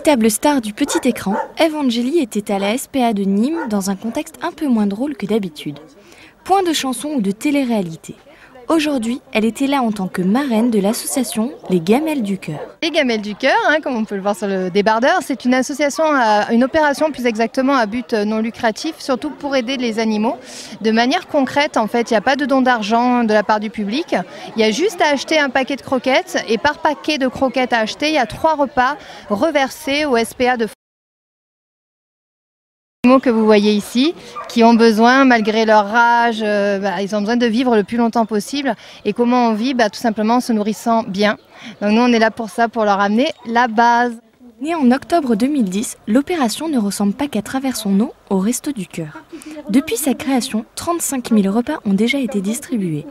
Véritable star du petit écran, Evangélie était à la SPA de Nîmes dans un contexte un peu moins drôle que d'habitude. Point de chanson ou de télé-réalité. Aujourd'hui, elle était là en tant que marraine de l'association Les Gamelles du Cœur. Les Gamelles du Cœur, comme on peut le voir sur le débardeur, c'est une association, une opération plus exactement à but non lucratif, surtout pour aider les animaux. De manière concrète, en fait, il n'y a pas de don d'argent de la part du public. Il y a juste à acheter un paquet de croquettes et par paquet de croquettes à acheter, il y a 3 repas reversés au SPA de que vous voyez ici, qui ont besoin, malgré leur rage, ils ont besoin de vivre le plus longtemps possible. Et comment on vit? Tout simplement en se nourrissant bien. Donc nous, on est là pour ça, pour leur amener la base. Née en octobre 2010, l'opération ne ressemble pas qu'à travers son nom au Resto du Cœur. Depuis sa création, 35 000 repas ont déjà été distribués.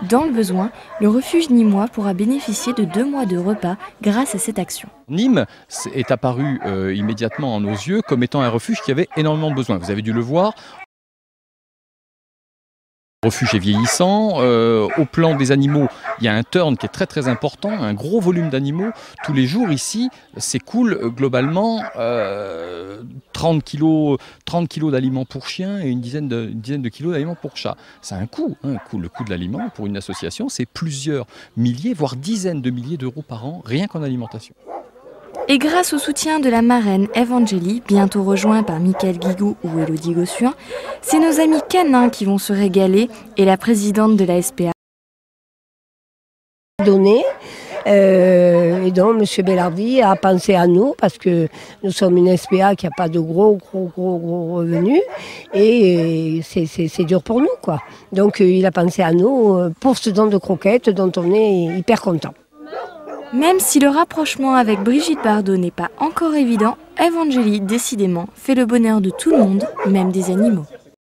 Dans le besoin, le refuge nîmois pourra bénéficier de 2 mois de repas grâce à cette action. Nîmes est apparu immédiatement à nos yeux comme étant un refuge qui avait énormément de besoins. Vous avez dû le voir. Le refuge est vieillissant. Au plan des animaux, il y a un turn qui est très très important, un gros volume d'animaux. Tous les jours ici s'écoule globalement 30 kilos d'aliments pour chiens et une dizaine de kilos d'aliments pour chats. C'est un coût, le coût de l'aliment pour une association, c'est plusieurs milliers, voire dizaines de milliers d'euros par an, rien qu'en alimentation. Et grâce au soutien de la marraine Evangélie, bientôt rejoint par Michael Guigou ou Élodie Gossuin, c'est nos amis canins qui vont se régaler et la présidente de la SPA. Et donc M. Bellardi a pensé à nous parce que nous sommes une SPA qui n'a pas de gros revenus et c'est dur pour nous, quoi. Donc il a pensé à nous pour ce don de croquettes dont on est hyper content. Même si le rapprochement avec Brigitte Bardot n'est pas encore évident, Evangélie, décidément, fait le bonheur de tout le monde, même des animaux.